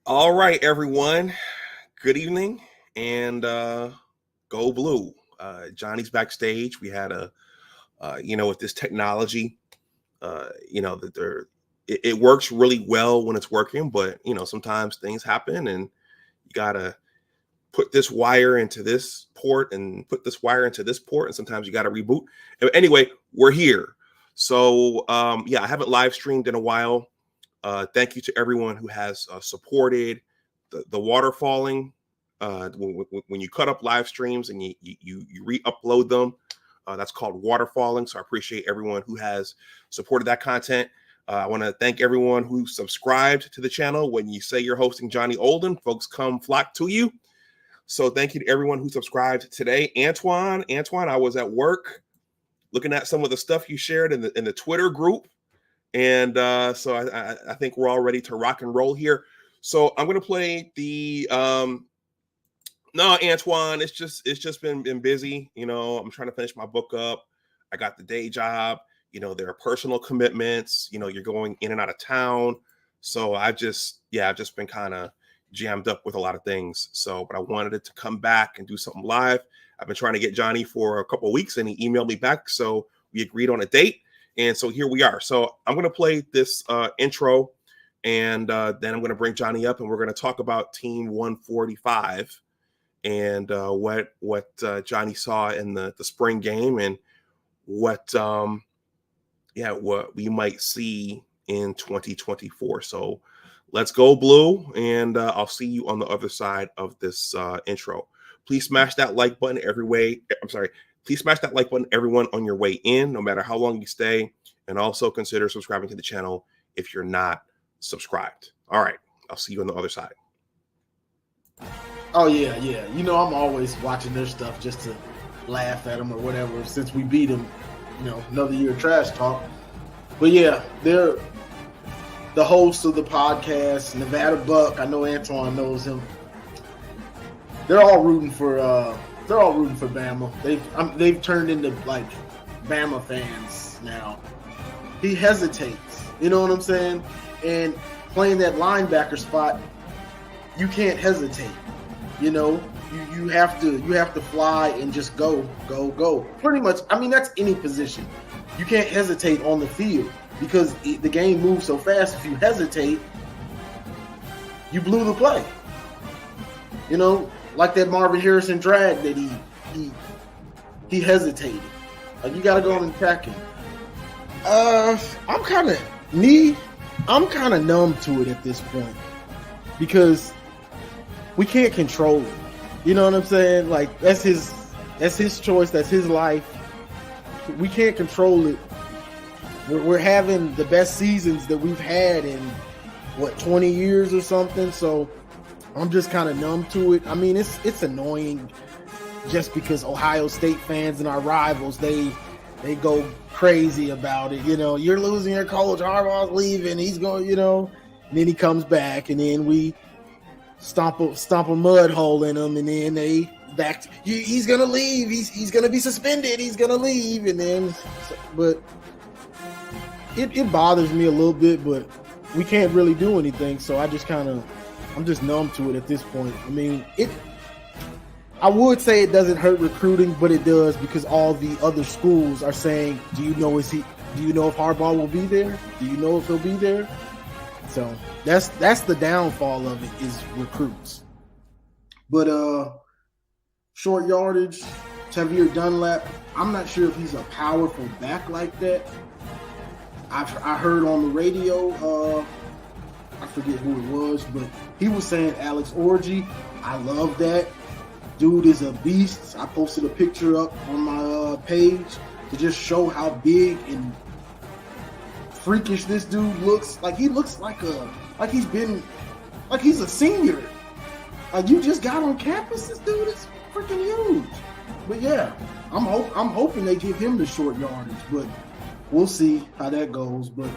All right, everyone. Good evening and go blue. Johnny's backstage. We had with this technology, that it works really well when it's working, but sometimes things happen and you gotta put this wire into this port and put this wire into this port, and sometimes you gotta reboot. Anyway, we're here. So I haven't live streamed in a while. Thank you to everyone who has supported the waterfalling. When you cut up live streams and you re-upload them, that's called waterfalling. So I appreciate everyone who has supported that content. I want to thank everyone who subscribed to the channel. When you say you're hosting Johnny Olden, folks come flock to you. So thank you to everyone who subscribed today. Antoine, I was at work looking at some of the stuff you shared in the Twitter group. And so I think we're all ready to rock and roll here. So I'm going to play the no, Antoine, it's just been busy. I'm trying to finish my book up. I got the day job. There are personal commitments. You're going in and out of town. So I've just been kind of jammed up with a lot of things. So, but I wanted it to come back and do something live. I've been trying to get Johnny for a couple of weeks and he emailed me back. So we agreed on a date. And so here we are. So I'm going to play this intro and then I'm going to bring Johnny up and we're going to talk about Team 145 and what Johnny saw in the spring game and what we might see in 2024. So let's go blue, and I'll see you on the other side of this intro. Please smash that like button Please smash that like button, everyone, on your way in, no matter how long you stay, and also consider subscribing to the channel if you're not subscribed. All right, I'll see you on the other side. Oh, yeah. I'm always watching their stuff just to laugh at them or whatever, since we beat them, another year of trash talk. But, yeah, they're the host of the podcast, Nevada Buck. I know Antoine knows him. They're all rooting for Bama. They've turned into, like, Bama fans now. He hesitates, you know what I'm saying? And playing that linebacker spot, you can't hesitate. You have to fly and just go. Pretty much. I mean, that's any position. You can't hesitate on the field because the game moves so fast. If you hesitate, you blew the play. Like that Marvin Harrison drag that he hesitated. Like, you got to go on and attack him. I'm kind of numb to it at this point because we can't control it. You know what I'm saying? Like, that's his choice. That's his life. We can't control it. We're having the best seasons that we've had in 20 years or something. So I'm just kind of numb to it. I mean, it's annoying just because Ohio State fans and our rivals, they go crazy about it. You're losing your coach, Harbaugh's leaving, he's going, and then he comes back and then we stomp a mud hole in him, and then they back. He's gonna leave. He's gonna be suspended. He's gonna leave, and then, but it bothers me a little bit. But we can't really do anything. So I'm just numb to it at this point. I mean, I would say it doesn't hurt recruiting, but it does because all the other schools are saying, Do you know if Harbaugh will be there? Do you know if he'll be there? So that's the downfall of it, is recruits. But short yardage, Tavir Dunlap, I'm not sure if he's a powerful back like that. I heard on the radio, I forget who it was, but he was saying Alex Orji. I love that. Dude is a beast. I posted a picture up on my page to just show how big and freakish this dude looks. Like, he looks like he's a senior. Like, you just got on campus. This dude is freaking huge. But yeah, I'm hoping they give him the short yardage, but we'll see how that goes. But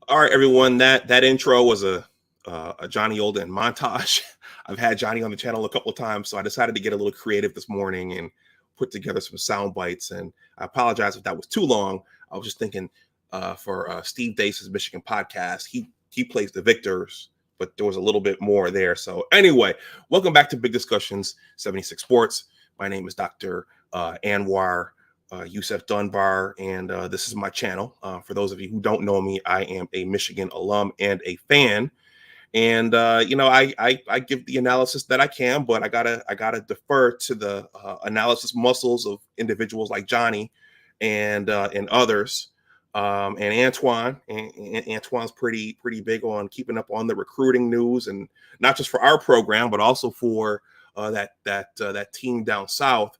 all right, everyone, that intro was a Johnny Olden montage. I've had Johnny on the channel a couple of times, so I decided to get a little creative this morning and put together some sound bites. And I apologize if that was too long. I was just thinking for Steve Dace's Michigan podcast, he plays the victors, but there was a little bit more there. So anyway, welcome back to Big Discussions 76 Sports. My name is Dr. Anwar Youssef Dunbar, and this is my channel. For those of you who don't know me, I am a Michigan alum and a fan. And I give the analysis that I can, but I gotta defer to the analysis muscles of individuals like Johnny and others. And Antoine, and Antoine's pretty big on keeping up on the recruiting news, and not just for our program, but also for that team down south.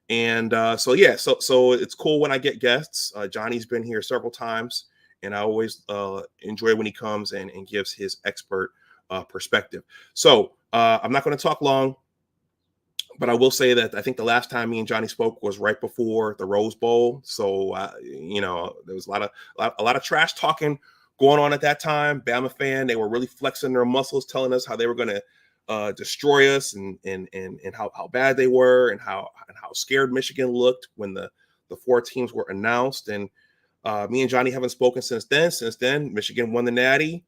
And so it's cool when I get guests. Johnny's been here several times, and I always enjoy when he comes and gives his expert perspective. So I'm not going to talk long, but I will say that I think the last time me and Johnny spoke was right before the Rose Bowl. So there was a lot of trash talking going on at that time. Bama fan, they were really flexing their muscles, telling us how they were going to destroy us and how bad they were and how scared Michigan looked when the 4 teams were announced. And me and Johnny haven't spoken since then. Since then, Michigan won the Natty.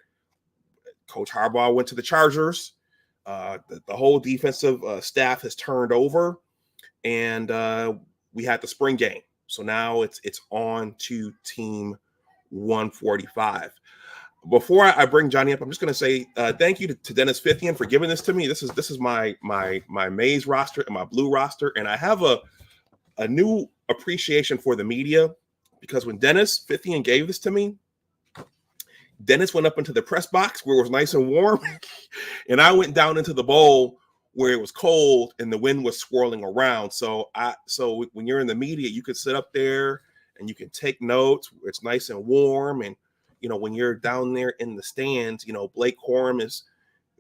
Coach Harbaugh went to the Chargers. The whole defensive staff has turned over, and we had the spring game. So now it's on to Team 145. Before I bring Johnny up, I'm just going to say thank you to Dennis Fithian for giving this to me. This is my maize roster and my blue roster, and I have a new appreciation for the media, because when Dennis Fithian gave this to me, Dennis went up into the press box where it was nice and warm, and I went down into the bowl where it was cold and the wind was swirling around. So when you're in the media, you could sit up there and you can take notes. It's nice and warm, and when you're down there in the stands, Blake Corum is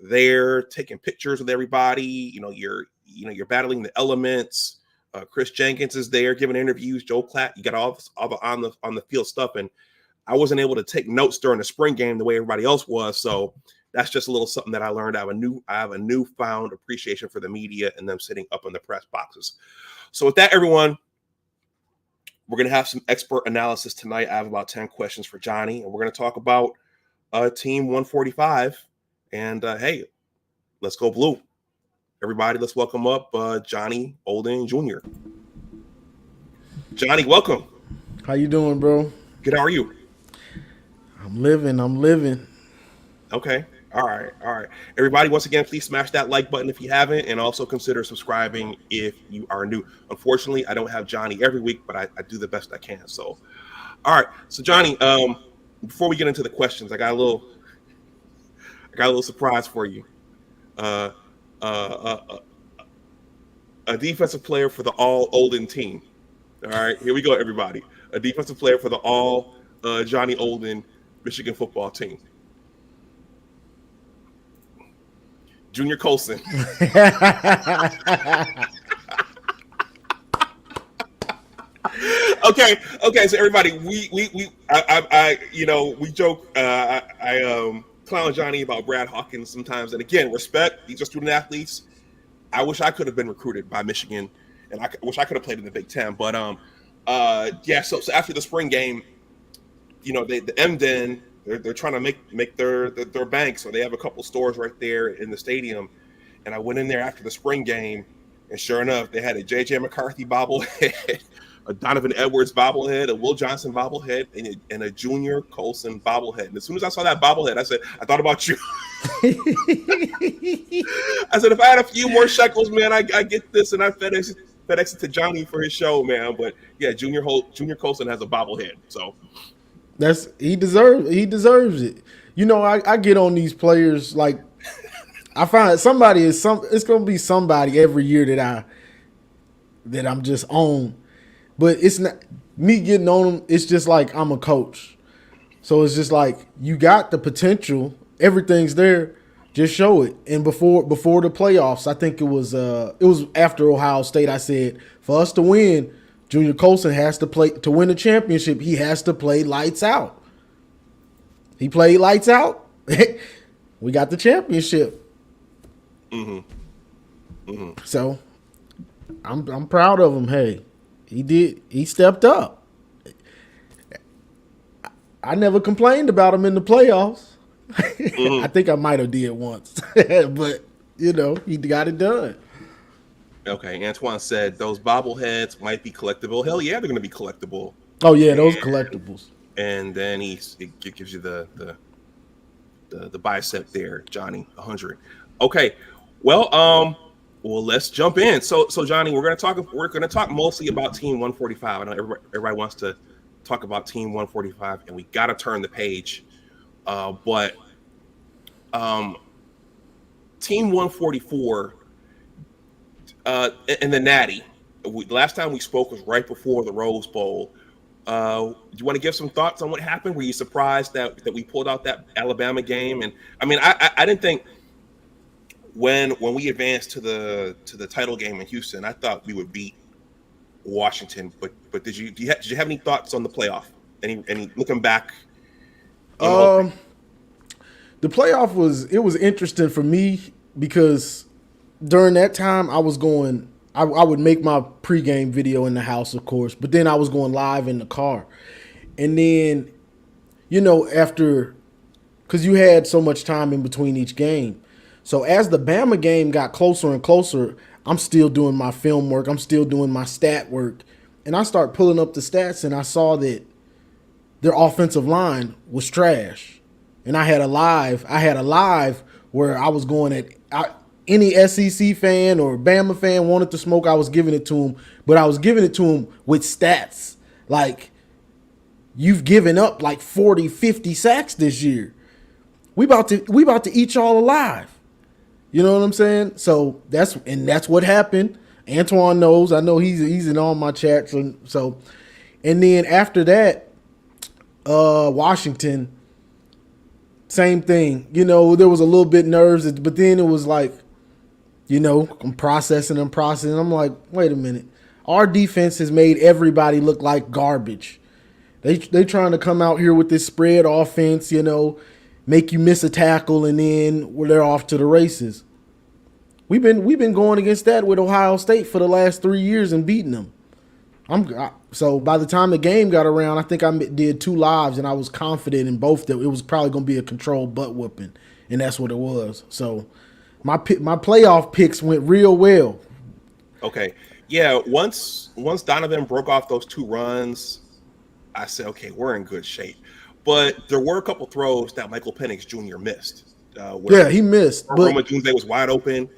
there taking pictures with everybody. You're battling the elements. Chris Jenkins is there giving interviews. Joe Klatt, you got all the on the field stuff, and I wasn't able to take notes during the spring game the way everybody else was. So that's just a little something that I learned. I have a newfound appreciation for the media and them sitting up in the press boxes. So with that, everyone, we're going to have some expert analysis tonight. I have about 10 questions for Johnny, and we're going to talk about Team 145. And hey, let's go blue. Everybody, let's welcome up Johnny Olden Jr. Johnny, welcome. How you doing, bro? Good. How are you? I'm living. Okay. All right. Everybody, once again, please smash that like button if you haven't, and also consider subscribing if you are new. Unfortunately, I don't have Johnny every week, but I do the best I can. So, all right. So, Johnny, before we get into the questions, I got a little surprise for you. A defensive player for the all Olden team. All right, here we go, everybody. A defensive player for the all Johnny Olden Michigan football team. Junior Colson. Okay. So everybody, we joke. I clown Johnny about Brad Hawkins sometimes, and again, respect. These are student athletes. I wish I could have been recruited by Michigan, and I wish I could have played in the Big Ten. But So after the spring game, the MDen, they're trying to make their bank, so they have a couple stores right there in the stadium. And I went in there after the spring game, and sure enough, they had a J.J. McCarthy bobblehead, a Donovan Edwards bobblehead, a Will Johnson bobblehead, and a Junior Colson bobblehead. And as soon as I saw that bobblehead, I said, I thought about you. I said, if I had a few more shekels, man, I get this, and I FedEx it to Johnny for his show, man. But yeah, Junior Colson has a bobblehead, so he deserves it. I get on these players, like I find it's gonna be somebody every year that I'm just on. But it's not me getting on them. It's just like I'm a coach. So it's just like you got the potential. Everything's there. Just show it. And before the playoffs, I think it was after Ohio State, I said, for us to win, Junior Colson has to play to win the championship. He has to play lights out. He played lights out. We got the championship. Mm-hmm. Mm-hmm. So I'm proud of him. Hey, he stepped up. I never complained about him in the playoffs. I Mm-hmm. think I might have did once, but he got it done. Okay, Antoine said those bobbleheads might be collectible. Hell yeah, they're going to be collectible. Oh yeah, And, those collectibles. and then it gives you the bicep there, Johnny, 100. Okay, well, let's jump in. So Johnny, we're gonna talk mostly about Team 145. I know everybody wants to talk about Team 145, and we got to turn the page. But um, Team 144 in the Natty. Last time we spoke was right before the Rose Bowl. Do you want to give some thoughts on what happened? Were you surprised that we pulled out that Alabama game? And I mean, I didn't think when we advanced to the title game in Houston, I thought we would beat Washington. But did you have any thoughts on the playoff? Any looking back? The playoff was interesting for me because during that time I was going. I would make my pregame video in the house, of course, but then I was going live in the car, and then after, because you had so much time in between each game. So as the Bama game got closer and closer, I'm still doing my film work. I'm still doing my stat work. And I start pulling up the stats, and I saw that their offensive line was trash. And I had a live where I was going any SEC fan or Bama fan wanted to smoke, I was giving it to him. But I was giving it to him with stats. Like, you've given up like 40, 50 sacks this year. We about to eat y'all alive. You know what I'm saying? So that's what happened. Antoine knows. I know he's in all my chats. And then after that, Washington, same thing. There was a little bit nerves, but then it was like, I'm processing. I'm like, wait a minute. Our defense has made everybody look like garbage. They trying to come out here with this spread offense, make you miss a tackle, and then they're off to the races. We've been going against that with Ohio State for the last 3 years and beating them. So by the time the game got around, I think I did 2 lives, and I was confident in both that it was probably going to be a controlled butt whooping, and that's what it was. So my playoff picks went real well. Okay, yeah. Once Donovan broke off those 2 runs, I said, okay, we're in good shape. But there were a couple throws that Michael Penix Jr. missed. Yeah, he missed. Roma Dunze was wide open.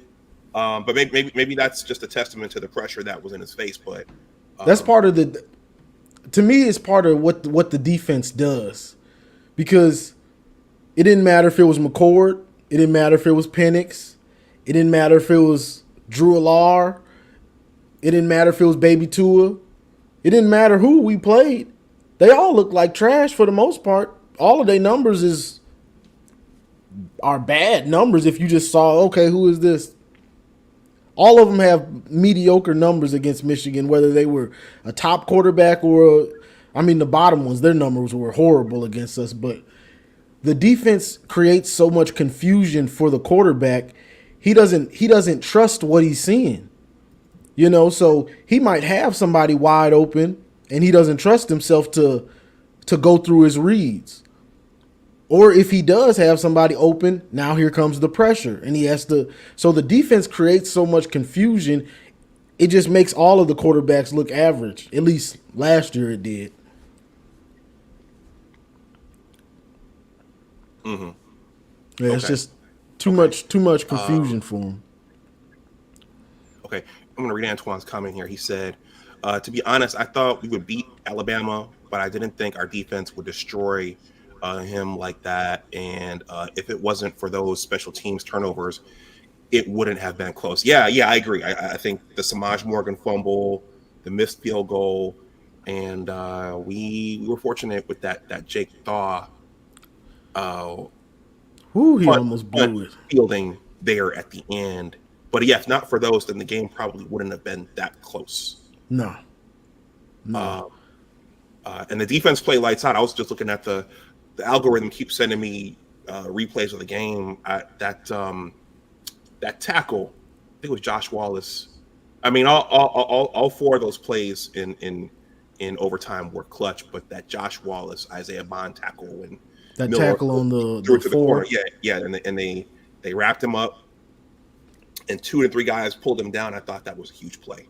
But maybe that's just a testament to the pressure that was in his face. But that's part of to me, it's part of what the defense does, because it didn't matter if it was McCord, it didn't matter if it was Penix, it didn't matter if it was Drew Alar, it didn't matter if it was Baby Tua, it didn't matter who we played. They all look like trash for the most part. All of their numbers are bad numbers. If you just saw, okay, who is this? All of them have mediocre numbers against Michigan, whether they were a top quarterback or the bottom ones, their numbers were horrible against us. But the defense creates so much confusion for the quarterback. He doesn't trust what he's seeing. So he might have somebody wide open, and he doesn't trust himself to go through his reads. Or if he does have somebody open, now here comes the pressure, and he has to. So the defense creates so much confusion, it just makes all of the quarterbacks look average. At least last year it did. Mm-hmm. Yeah, it's just too much confusion for him. Okay, I'm going to read Antoine's comment here. He said, to be honest, I thought we would beat Alabama, but I didn't think our defense would destroy him like that. And if it wasn't for those special teams turnovers, it wouldn't have been close. Yeah, I agree. I think the Samaj Morgan fumble, the missed field goal, and we were fortunate with that Jake Thaw. He almost blew it. Fielding there at the end. But yeah, if not for those, then the game probably wouldn't have been that close. No. And the defense play lights out. I was just looking at the algorithm keeps sending me replays of the game. that tackle, I think it was Josh Wallace. I mean, all four of those plays in overtime were clutch, but that Josh Wallace, Isaiah Bond tackle when That Miller tackle on threw the it to the corner, four. yeah, and they wrapped him up, and 2 and 3 guys pulled him down. I thought that was a huge play.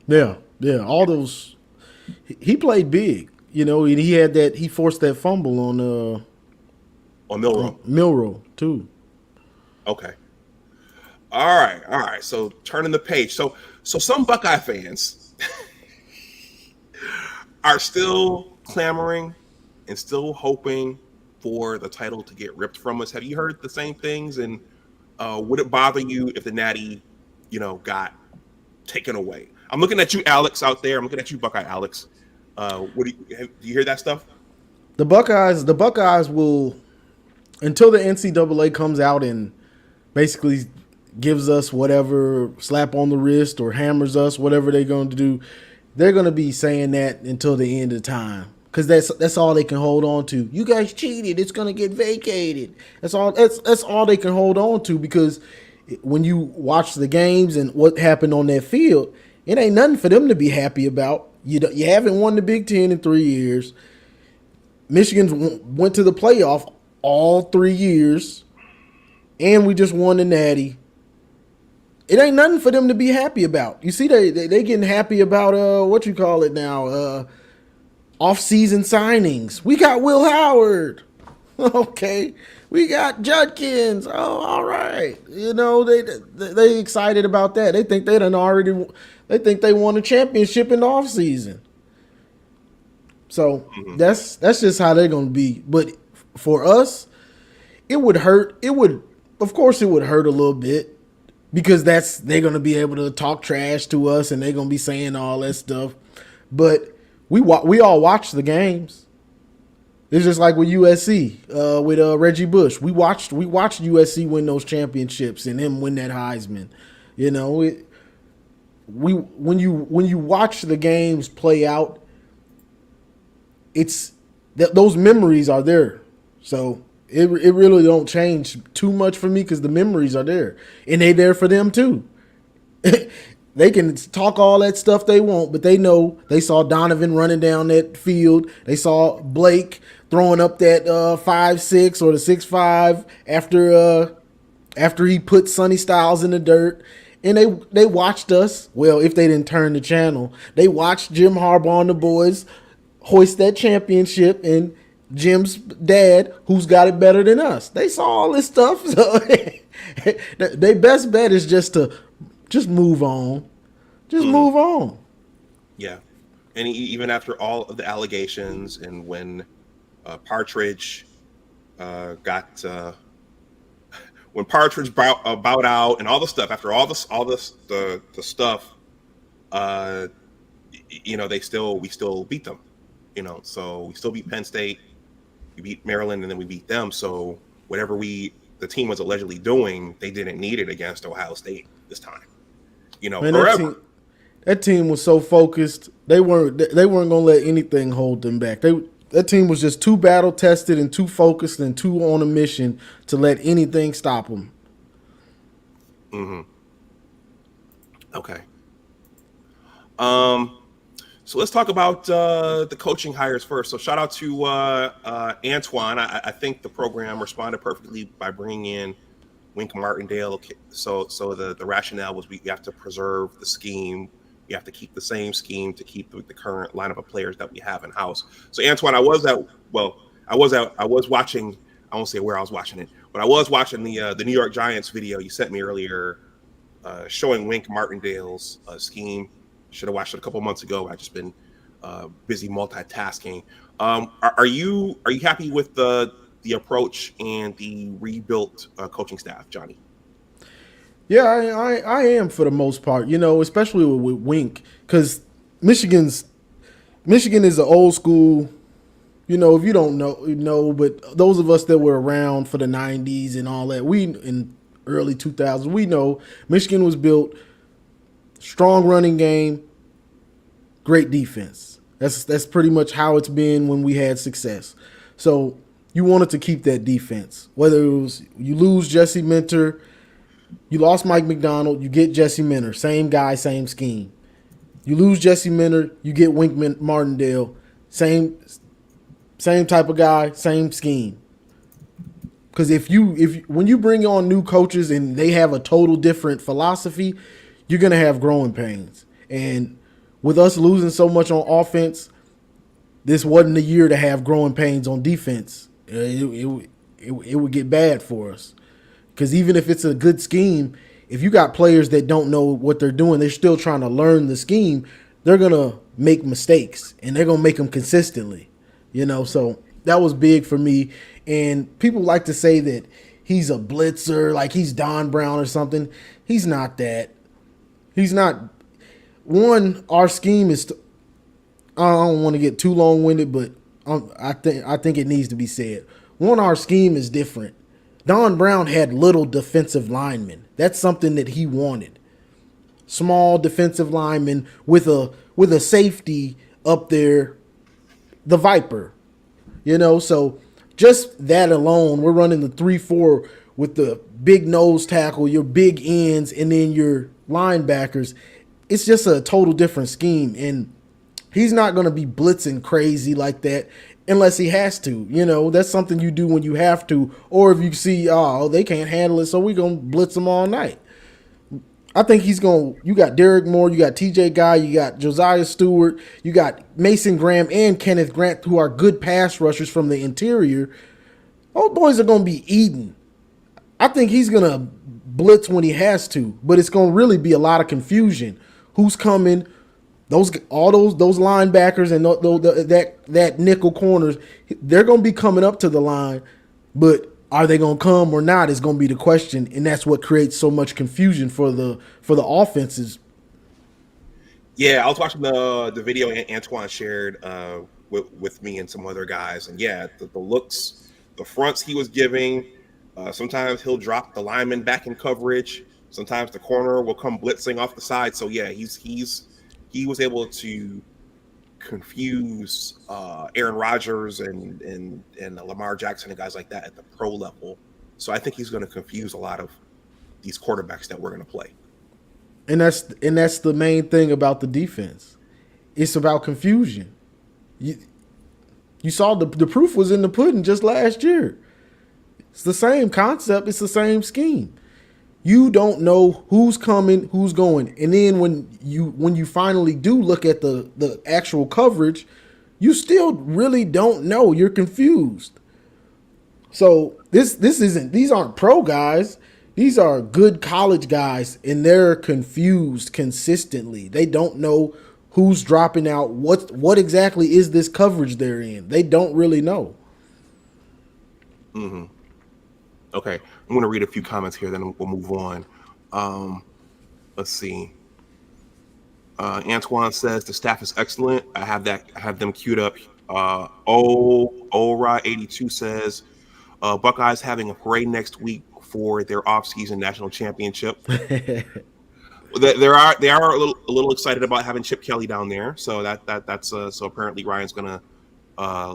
Yeah, all those. He played big, and he forced that fumble on Milrow too. Okay. All right. So turning the page. So some Buckeye fans are still clamoring and still hoping for the title to get ripped from us. Have you heard the same things? And would it bother you if the Natty, got taken away? I'm looking at you, Alex, out there. I'm looking at you, Buckeye Alex. Do you hear that stuff? The Buckeyes will, until the NCAA comes out and basically gives us whatever slap on the wrist or hammers us, whatever they're going to do, they're going to be saying that until the end of time, because that's all they can hold on to. You guys cheated. It's going to get vacated. That's all they can hold on to, because when you watch the games and what happened on that field, it ain't nothing for them to be happy about. You haven't won the Big Ten in 3 years. Michigan went to the playoff all 3 years, and we just won the Natty. It ain't nothing for them to be happy about. You see, they getting happy about what you call it now, off-season signings. We got Will Howard. Okay, we got Judkins. Oh, all right. They excited about that. They think they won a championship in the offseason. So that's just how they're gonna be. But for us, it would hurt. Of course, it would hurt a little bit, because they're gonna be able to talk trash to us and they're gonna be saying all that stuff. But we all watch the games. It's just like with USC, with Reggie Bush. We watched USC win those championships and him win that Heisman. When you watch the games play out, it's those memories are there. So it really don't change too much for me, because the memories are there, and they there for them too. They can talk all that stuff they want, but they know they saw Donovan running down that field. They saw Blake throwing up that 5'6" or the 6'5" after he put Sonny Styles in the dirt. And they watched us. Well, if they didn't turn the channel, they watched Jim Harbaugh and the boys hoist that championship, and Jim's dad, who's got it better than us. They saw all this stuff. So their best bet is just move on. Move on. Yeah. And even after all of the allegations, and when Partridge when Partridge bowed out and all the stuff, after all this the stuff, we still beat them. So we still beat Penn State, we beat Maryland, and then we beat them. So whatever the team was allegedly doing, they didn't need it against Ohio State this time. Man, that team was so focused. They weren't gonna let anything hold them back. That team was just too battle tested and too focused and too on a mission to let anything stop them. Mm-hmm. Okay. So let's talk about the coaching hires first. So shout out to Antoine. I think the program responded perfectly by bringing in Wink Martindale. So the rationale was we have to preserve the scheme. We have to keep the same scheme to keep the current lineup of players that we have in house. So Antoine, I was watching. I won't say where I was watching it, but I was watching the New York Giants video you sent me earlier, showing Wink Martindale's scheme. Should have watched it a couple months ago. I've just been busy multitasking. Are you happy with the approach and the rebuilt coaching staff, Johnny? Yeah, I am for the most part, especially with Wink, because Michigan is an old school, if you don't know, but those of us that were around for the 90s and all that, we in early 2000s, we know Michigan was built strong running game, great defense. That's pretty much how it's been when we had success. So you wanted to keep that defense, whether it was you lose Jesse Minter, You lost Mike McDonald, you get Jesse Minter, same guy, same scheme. You lose Jesse Minter, you get Wink Martindale, same type of guy, same scheme. Because if when you bring on new coaches and they have a total different philosophy, you're gonna have growing pains. And with us losing so much on offense, this wasn't the year to have growing pains on defense. It would get bad for us. Because even if it's a good scheme, if you got players that don't know what they're doing, they're still trying to learn the scheme, they're going to make mistakes, and they're going to make them consistently. So that was big for me. And people like to say that he's a blitzer, like he's Don Brown or something. He's not that. He's not. One, our scheme is. I don't want to get too long-winded, but I think it needs to be said. One, our scheme is different. Don Brown had little defensive linemen. That's something that he wanted. Small defensive linemen with a safety up there, the Viper. So just that alone, we're running the 3-4 with the big nose tackle, your big ends, and then your linebackers. It's just a total different scheme, and he's not going to be blitzing crazy like that unless he has to. That's something you do when you have to, or if you see, they can't handle it, so we're going to blitz them all night. I think you got Derek Moore, you got TJ Guy, you got Josiah Stewart, you got Mason Graham and Kenneth Grant, who are good pass rushers from the interior. Those boys are going to be eating. I think he's going to blitz when he has to, but it's going to really be a lot of confusion. Who's coming? Those linebackers and that nickel corners, they're going to be coming up to the line, but are they going to come or not is going to be the question, and that's what creates so much confusion for the offenses. Yeah, I was watching the video Antoine shared with me and some other guys, and yeah, the looks, the fronts he was giving. Sometimes he'll drop the lineman back in coverage. Sometimes the corner will come blitzing off the side. So yeah, he was able to confuse Aaron Rodgers and Lamar Jackson and guys like that at the pro level. So I think he's going to confuse a lot of these quarterbacks that we're going to play. And that's the main thing about the defense. It's about confusion. You saw the proof was in the pudding just last year. It's the same concept. It's the same scheme. You don't know who's coming, who's going. And then when you finally do look at the actual coverage, you still really don't know. You're confused. So these aren't pro guys. These are good college guys, and they're confused consistently. They don't know who's dropping out. What exactly is this coverage they're in? They don't really know. Mm-hmm. Okay, I'm going to read a few comments here, then we'll move on. Let's see. Antoine says the staff is excellent. I have them queued up. Ora82 says Buckeyes having a parade next week for their off-season national championship. They are a little excited about having Chip Kelly down there. So that's so apparently Ryan's going to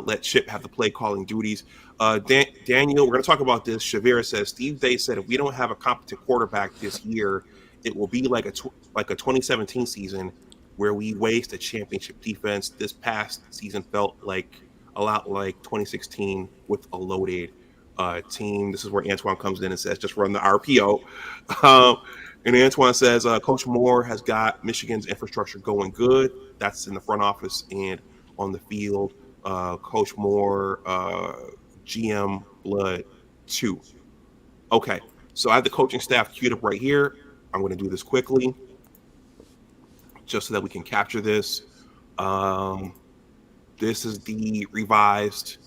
let Chip have the play calling duties. Daniel, we're going to talk about this. Shavira says Steve Day said if we don't have a competent quarterback this year, it will be like a 2017 season where we waste a championship defense. This past season felt like a lot like 2016 with a loaded team. This is where Antoine comes in and says just run the RPO. And Antoine says Coach Moore has got Michigan's infrastructure going good. That's in the front office and on the field. Coach Moore, GM Blood 2. Okay, so I have the coaching staff queued up right here. I'm going to do this quickly just so that we can capture this. This is the revised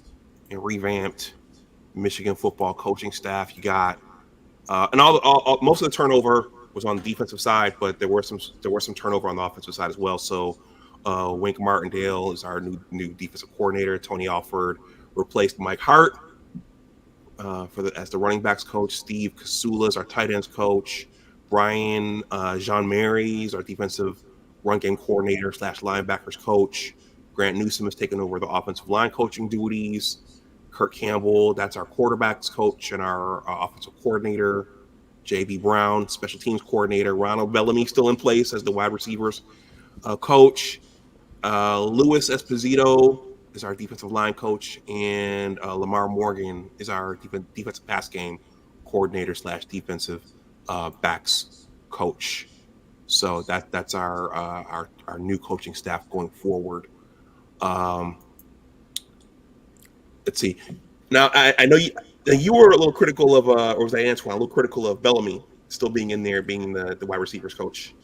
and revamped Michigan football coaching staff. You got and all most of the turnover was on the defensive side, but there were some turnover on the offensive side as well. So Wink Martindale is our new defensive coordinator. Tony Alford replaced Mike Hart as the running backs coach. Steve Kasula is our tight ends coach. Brian Jean-Mary is our defensive run game coordinator / linebackers coach. Grant Newsom has taken over the offensive line coaching duties. Kirk Campbell, that's our quarterbacks coach and our offensive coordinator. J.B. Brown, special teams coordinator. Ronald Bellamy still in place as the wide receivers coach. Louis Esposito is our defensive line coach, and Lamar Morgan is our defensive pass game coordinator / defensive backs coach. So that's our new coaching staff going forward. Let's see. Now I know you were a little critical of, or was that Antoine? A little critical of Bellamy still being in there, being the wide receivers coach.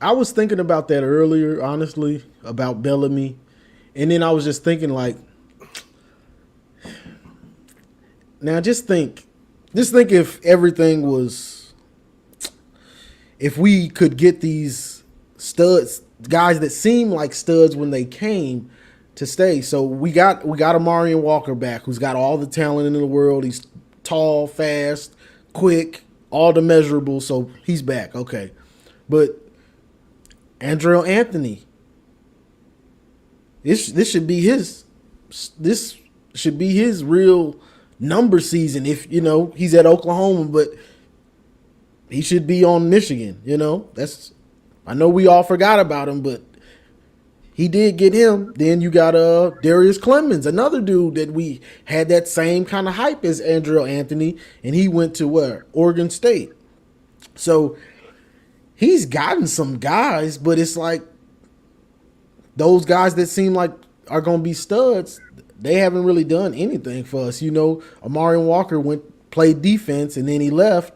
I was thinking about that earlier, honestly, about Bellamy. And then I was just thinking, like, now just think if everything was, if we could get these studs, guys that seem like studs when they came, to stay. So we got Amarian Walker back, who's got all the talent in the world. He's tall, fast, quick, all the measurables. So he's back. Okay. But Andrell Anthony, this should be his real number season. If he's at Oklahoma, but he should be on Michigan. I know we all forgot about him, but he did get him. Then you got Darius Clemens, another dude that we had that same kind of hype as Andrell Anthony, and he went to where? Oregon State. So he's gotten some guys, but it's like those guys that seem like are going to be studs, they haven't really done anything for us. Amarian Walker played defense, and then he left.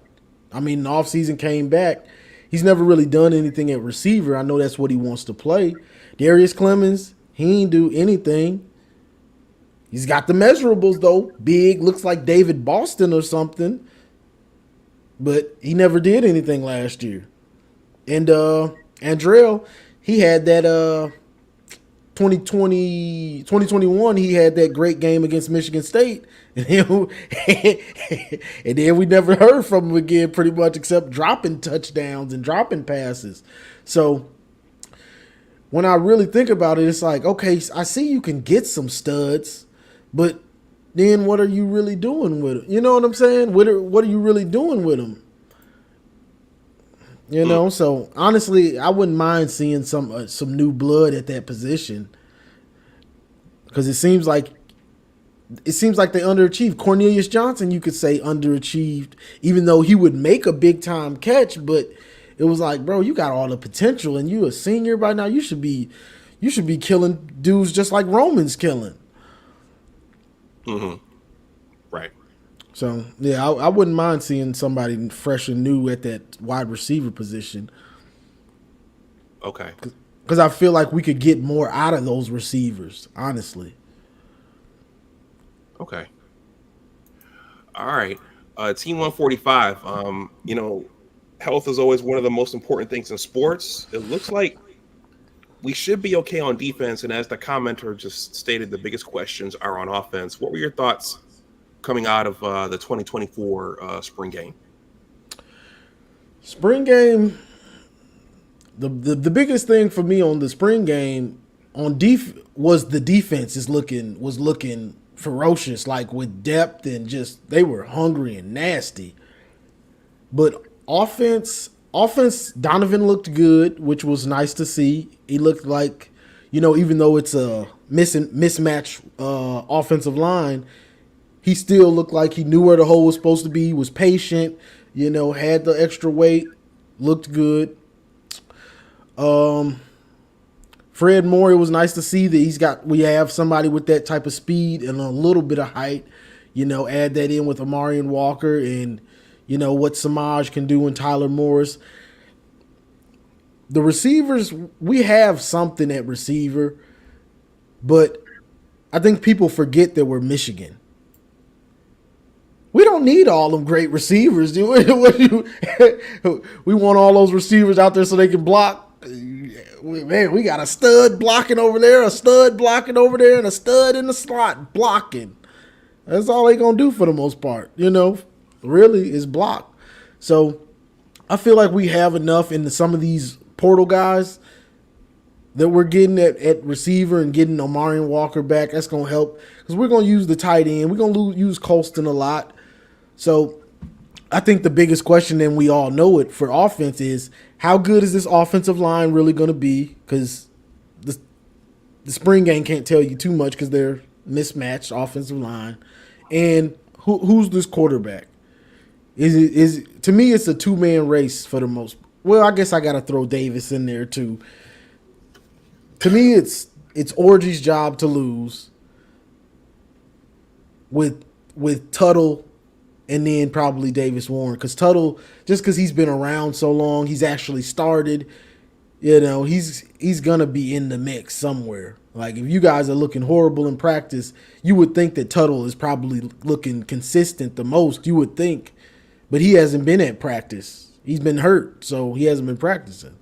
The offseason came back. He's never really done anything at receiver. I know that's what he wants to play. Darius Clemens, he ain't do anything. He's got the measurables, though. Big, looks like David Boston or something. But he never did anything last year. And Andrell, he had that 2021, he had that great game against Michigan State. And then we never heard from him again, pretty much, except dropping touchdowns and dropping passes. So when I really think about it, it's like, okay, I see you can get some studs, but then what are you really doing with them? You know what I'm saying? What are you really doing with them? So honestly, I wouldn't mind seeing some new blood at that position, because it seems like they underachieved. Cornelius Johnson, you could say, underachieved, even though he would make a big time catch, but it was like, bro, you got all the potential, and you a senior by now. You should be killing dudes just like Roman's killing. Mm-hmm. Right. So yeah, I wouldn't mind seeing somebody fresh and new at that wide receiver position. Okay. Because I feel like we could get more out of those receivers, honestly. Okay. All right. Team 145. Health is always one of the most important things in sports. It looks like we should be okay on defense. And as the commenter just stated, the biggest questions are on offense. What were your thoughts coming out of the 2024 spring game? Spring game, the biggest thing for me on the spring game was the defense was looking ferocious, like with depth, and just they were hungry and nasty. But offense, Donovan looked good, which was nice to see. He looked like, even though it's a mismatch offensive line, he still looked like he knew where the hole was supposed to be. He was patient, had the extra weight, looked good. Fred Moore, it was nice to see that we have somebody with that type of speed and a little bit of height. Add that in with Amarian Walker and what Samaj can do and Tyler Morris. The receivers, we have something at receiver, but I think people forget that we're Michigan. We don't need all them great receivers, do we? We want all those receivers out there so they can block. Man, we got a stud blocking over there, and a stud in the slot blocking. That's all they gonna do for the most part, really, is block. So I feel like we have enough in some of these portal guys that we're getting at receiver, and getting Amarian Walker back. That's gonna help, because we're gonna use the tight end. We're gonna use Colston a lot. So I think the biggest question, and we all know it for offense, is how good is this offensive line really going to be? Because the spring game can't tell you too much because they're mismatched offensive line. And who's this quarterback? Is to me it's a 2-man race for the most. Well, I guess I got to throw Davis in there too. To me, it's Orgy's job to lose with Tuttle and then probably Davis Warren, because Tuttle, just because he's been around so long, he's actually started. He's gonna be in the mix somewhere. Like, if you guys are looking horrible in practice, you would think that Tuttle is probably looking consistent the most. You would think, but he hasn't been at practice. He's been hurt, so he hasn't been practicing.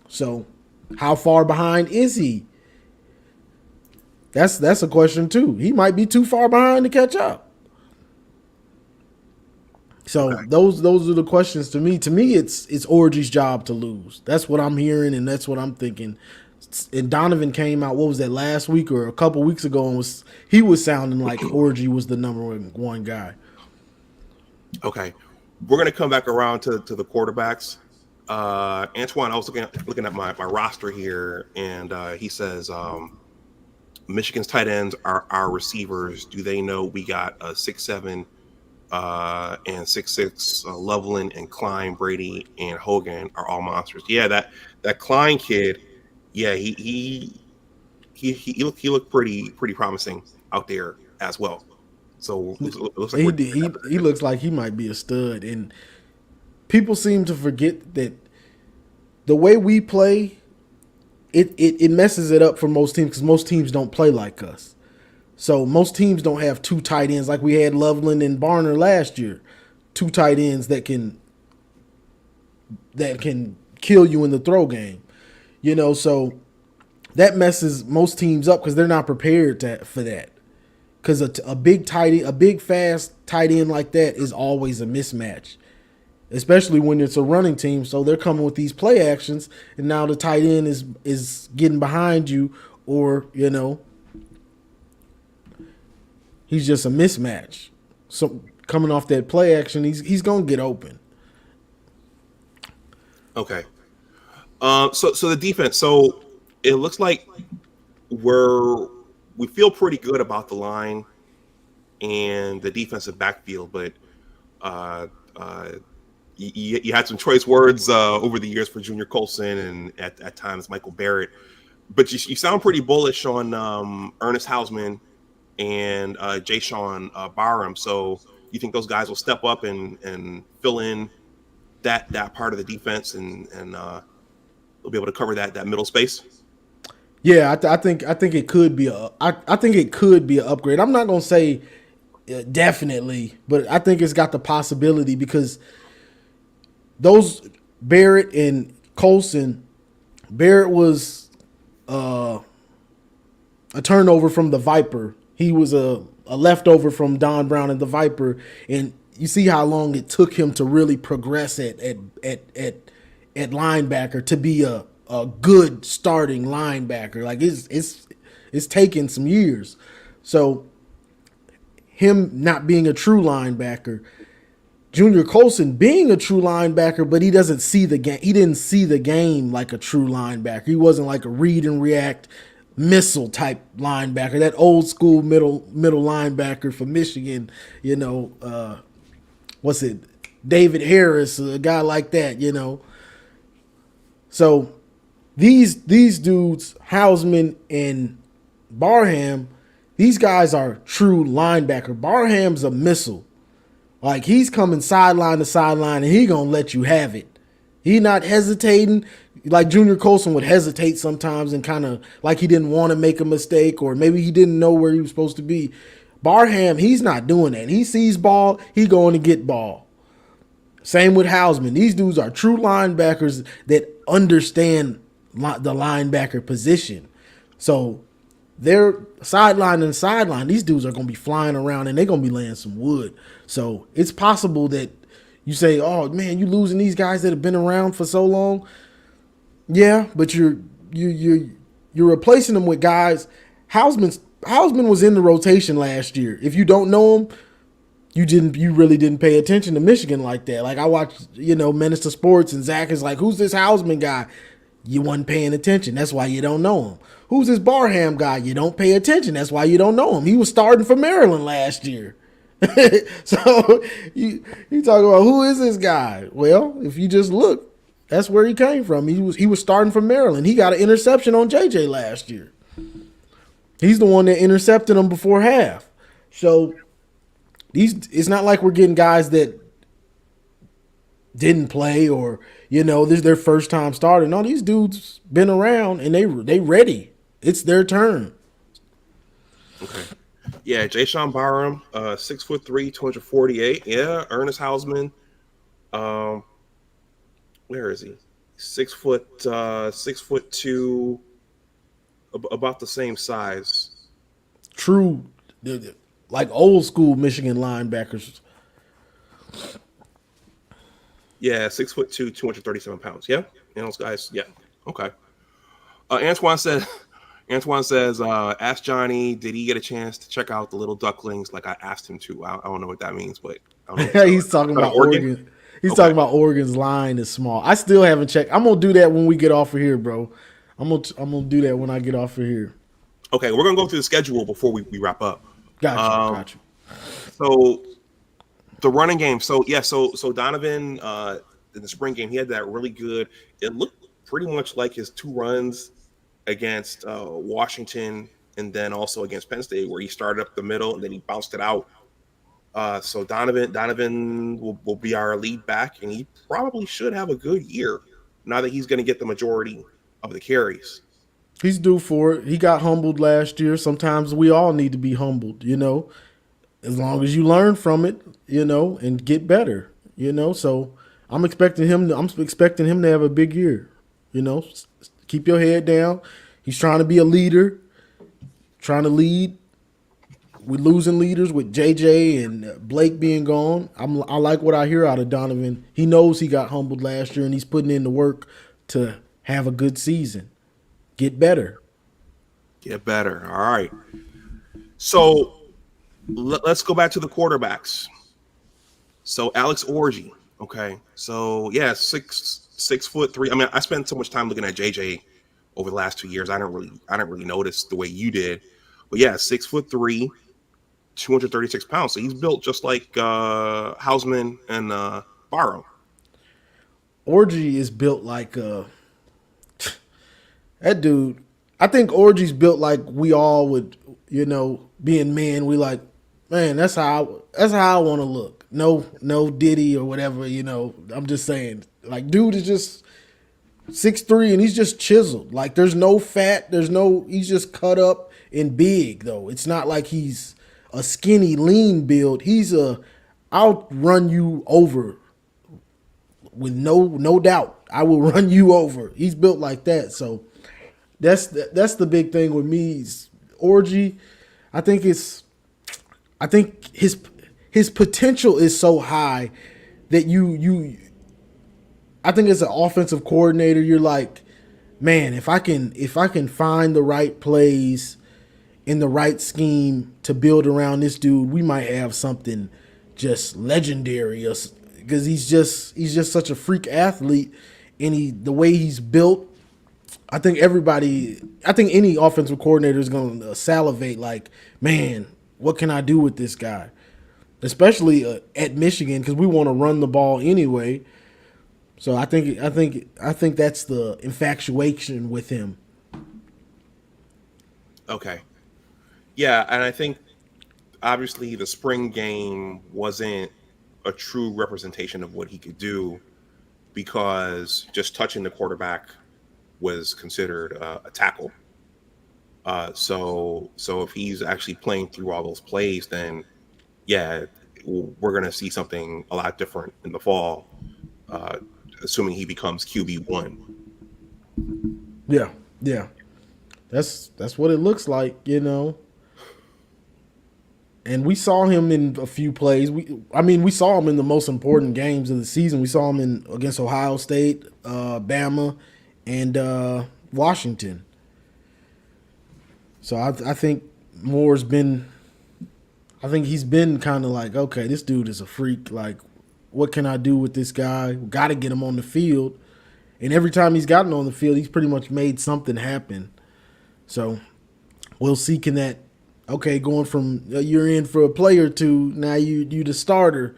So, how far behind is he? That's a question too. He might be too far behind to catch up. So Okay. those are the questions to me. To me, it's Orgy's job to lose. That's what I'm hearing, and that's what I'm thinking. And Donovan came out, what was that, last week or a couple weeks ago, and was sounding like Orgy was the number one guy. Okay, we're gonna come back around to the quarterbacks. Antoine, I was looking at my roster here, and he says Michigan's tight ends are our receivers. Do they know we got 6'7" and 6'6" Loveland and Klein, Brady and Hogan are all monsters? Yeah, that Klein kid, yeah, he looked pretty promising out there as well. So it looks like He looks like he might be a stud, and people seem to forget that the way we play, it messes it up for most teams, because most teams don't play like us. So most teams don't have two tight ends like we had Loveland and Barner last year. Two tight ends that can kill you in the throw game. So that messes most teams up because they're not prepared for that. Because a big fast tight end like that is always a mismatch, especially when it's a running team. So they're coming with these play actions, and now the tight end is getting behind you, or he's just a mismatch. So coming off that play action, he's gonna get open. Okay. So the defense. So it looks like we feel pretty good about the line and the defensive backfield, but you had some choice words over the years for Junior Colson and at times Michael Barrett, but you sound pretty bullish on Ernest Hausman and Jay Sean Barham. So you think those guys will step up and fill in that part of the defense, and they'll be able to cover that middle space? Yeah, I think it could be I think it could be an upgrade. I'm not gonna say definitely, but I think it's got the possibility, because those Barrett and Colson, Barrett was a turnover from the Viper. He was a leftover from Don Brown and the Viper, and you see how long it took him to really progress at linebacker to be a good starting linebacker. Like it's taken some years. So him not being a true linebacker, Junior Colson being a true linebacker, but he doesn't see the game. He didn't see the game like a true linebacker. He wasn't like a read and react missile type linebacker, that old school middle linebacker for Michigan. What's it? David Harris, a guy like that. So these dudes, Hausman and Barham, these guys are true linebacker. Barham's a missile. Like, he's coming sideline to sideline, and he gonna let you have it. He not hesitating. Like Junior Colson would hesitate sometimes and kind of like he didn't want to make a mistake, or maybe he didn't know where he was supposed to be. Barham, he's not doing that. He sees ball, he going to get ball. Same with Hausman. These dudes are true linebackers that understand the linebacker position. So they're sideline and sideline. These dudes are going to be flying around, and they're going to be laying some wood. So it's possible that you say, oh, man, you losing these guys that have been around for so long. Yeah, but you're replacing them with guys. Hausman was in the rotation last year. If you don't know him, you really didn't pay attention to Michigan like that. Like I watched, Menace to Sports, and Zach is like, who's this Hausman guy? You wasn't paying attention. That's why you don't know him. Who's this Barham guy? You don't pay attention. That's why you don't know him. He was starting for Maryland last year. So you talk about who is this guy? Well, if you just look, that's where he came from. He was starting for Maryland. He got an interception on JJ last year. He's the one that intercepted him before half. So it's not like we're getting guys that didn't play or this is their first time starting. No, these dudes been around and they ready. It's their turn. Okay. Yeah, Jayshon Barham, 6'3", 248. Yeah, Ernest Hausman. Where is he? 6'2", about the same size. True, like old school Michigan linebackers. Yeah, 6'2", 237 pounds. Yeah, those guys. Yeah. Okay. Antoine says, ask Johnny, did he get a chance to check out the little ducklings like I asked him to? I don't know what that means, but I don't know he's talking about Oregon. He's talking about Oregon's line is small. I still haven't checked. I'm gonna do that when we get off of here, bro. I'm gonna do that when I get off of here. Okay, we're gonna go through the schedule before we wrap up. Gotcha. So the running game. So Donovan in the spring game, he had that really good. It looked pretty much like his two runs against Washington and then also against Penn State, where he started up the middle and then he bounced it out. So Donovan will be our lead back, and he probably should have a good year now that he's going to get the majority of the carries. He's due for it. He got humbled last year. Sometimes we all need to be humbled, as long as you learn from it, and get better, So I'm expecting him to have a big year, Keep your head down. He's trying to be a leader, trying to lead. We're losing leaders with JJ and Blake being gone. I like what I hear out of Donovan. He knows he got humbled last year, and he's putting in the work to have a good season. Get better. Get better. All right. So let's go back to the quarterbacks. So Alex Orji. Okay. So yeah, 6'3". I mean, I spent so much time looking at JJ over the last 2 years. I didn't really notice the way you did. But yeah, 6'3", 236 pounds. So he's built just like Hausman and Barrow. Orji is built like that dude. I think Orji's built like we all would, being men. We like, man, that's how I want to look. No Diddy or whatever. I'm just saying, like, dude is just 6'3" and he's just chiseled. Like, there's no fat. He's just cut up and big though. It's not like he's a skinny, lean build. I'll run you over with no doubt. I will run you over. He's built like that. So that's the big thing with me. Orji, I think his potential is so high that I think as an offensive coordinator, you're like, man, if I can find the right plays in the right scheme to build around this dude, we might have something just legendary. Because he's just such a freak athlete, and the way he's built, I think any offensive coordinator is going to salivate like, man, what can I do with this guy? Especially at Michigan, because we want to run the ball anyway. So I think that's the infatuation with him. Okay. Yeah, and I think obviously the spring game wasn't a true representation of what he could do, because just touching the quarterback was considered a tackle. So if he's actually playing through all those plays, then yeah, we're going to see something a lot different in the fall, assuming he becomes QB1. Yeah. That's what it looks like, And we saw him in a few plays. We saw him in the most important games of the season. We saw him against Ohio State, Bama, and Washington. So I think Moore's been I think he's been kind of like, okay, this dude is a freak. Like, what can I do with this guy? Got to get him on the field. And every time he's gotten on the field, he's pretty much made something happen. So we'll see, can that, okay, going from you're in for a play or two, now you the starter.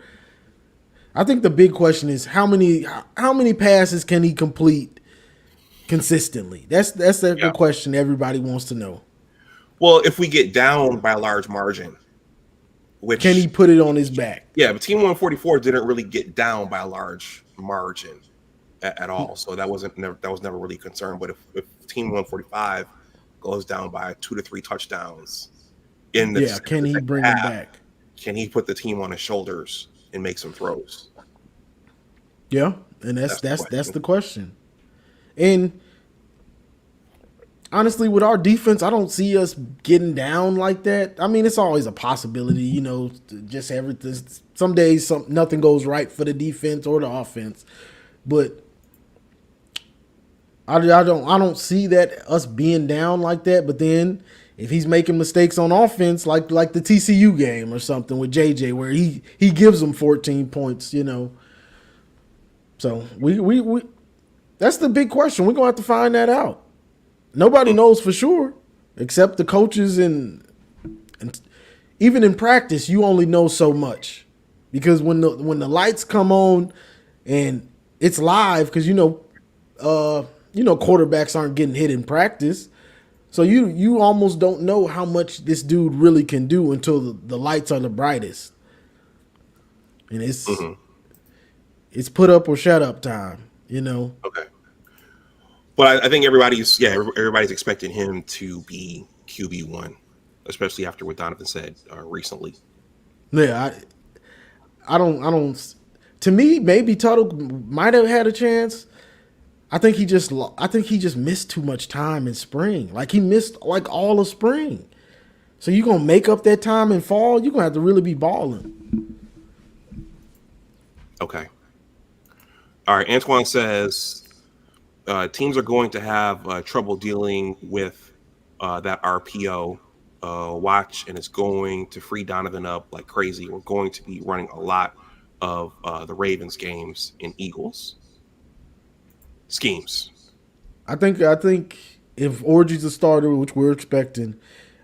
I think the big question is how many passes can he complete consistently? That's the question everybody wants to know. Well, if we get down by a large margin, which can he put it on his back? Yeah, but Team 144 didn't really get down by a large margin at all, so that was never really a concern. But if Team 145 goes down by 2 to 3 touchdowns in the can he bring him back? Can he put the team on his shoulders and make some throws? Yeah, and that's the question. And honestly, with our defense, I don't see us getting down like that. I mean, it's always a possibility, you know, just everything. Some days nothing goes right for the defense or the offense, but I don't see that us being down like that. But then if he's making mistakes on offense, like the TCU game or something with JJ, where he gives them 14 points, you know. So we that's the big question. We're gonna have to find that out. Nobody knows for sure, except the coaches, and even in practice, you only know so much, because when the lights come on and it's live, because you know quarterbacks aren't getting hit in practice, so you almost don't know how much this dude really can do until the lights are the brightest, and it's put up or shut up time, you know. Okay. But I think everybody's expecting him to be QB1, especially after what Donovan said recently. Yeah, I don't. To me, maybe Tuttle might have had a chance. I think he just missed too much time in spring. Like, he missed like all of spring. So you're gonna make up that time in fall. You're gonna have to really be balling. Okay. All right. Antoine says, teams are going to have trouble dealing with that RPO watch, and it's going to free Donovan up like crazy. We're going to be running a lot of the Ravens games in Eagles schemes. I think if Orgy's a starter, which we're expecting,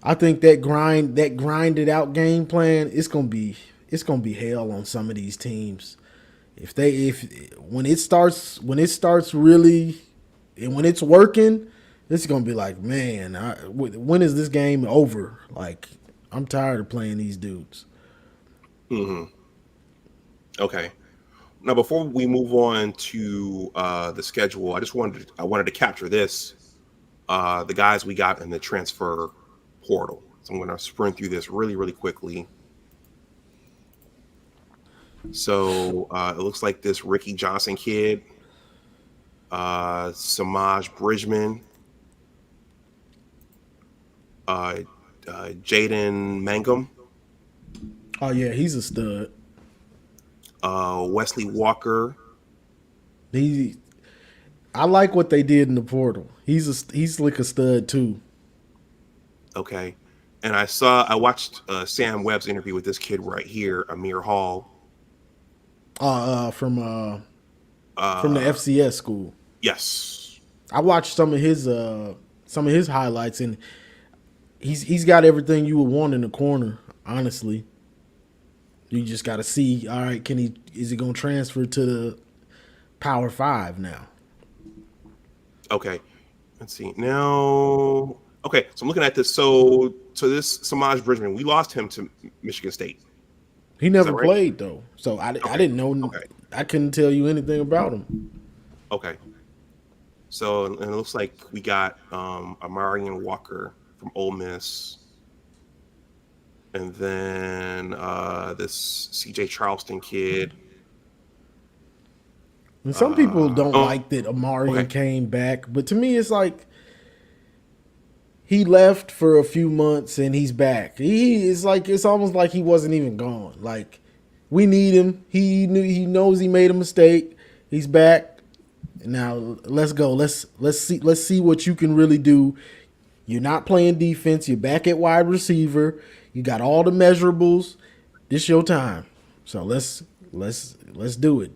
I think that grinded out game plan, it's gonna be hell on some of these teams. When it starts really, and when it's working, it's gonna be like, man, when is this game over? Like, I'm tired of playing these dudes. Mm-hmm. Okay. Now, before we move on to the schedule, I wanted to capture this, the guys we got in the transfer portal. So I'm going to sprint through this really, really quickly. So it looks like this Ricky Johnson kid, Samaj Bridgman, Jaden Mangum. Oh yeah, he's a stud. Wesley Walker. I like what they did in the portal. He's like a stud too. Okay, and I watched Sam Webb's interview with this kid right here, Amir Hall. From the FCS school. Yes, I watched some of his highlights, and he's got everything you would want in the corner. Honestly, you just got to see. All right, is he going to transfer to the Power 5 now? Okay, let's see now. Okay, so I'm looking at this. So this Samaj Bridgman, we lost him to Michigan State. He never played though, so I didn't know. Okay. I couldn't tell you anything about him. Okay. So, and it looks like we got Amarian Walker from Ole Miss, and then this CJ Charleston kid. And some people don't like that Amarian came back, but to me, it's like he left for a few months and he's back. It's almost like he wasn't even gone. Like, we need him. He knows he made a mistake. He's back. Now let's go. Let's see what you can really do. You're not playing defense. You're back at wide receiver. You got all the measurables. This your time. So let's do it.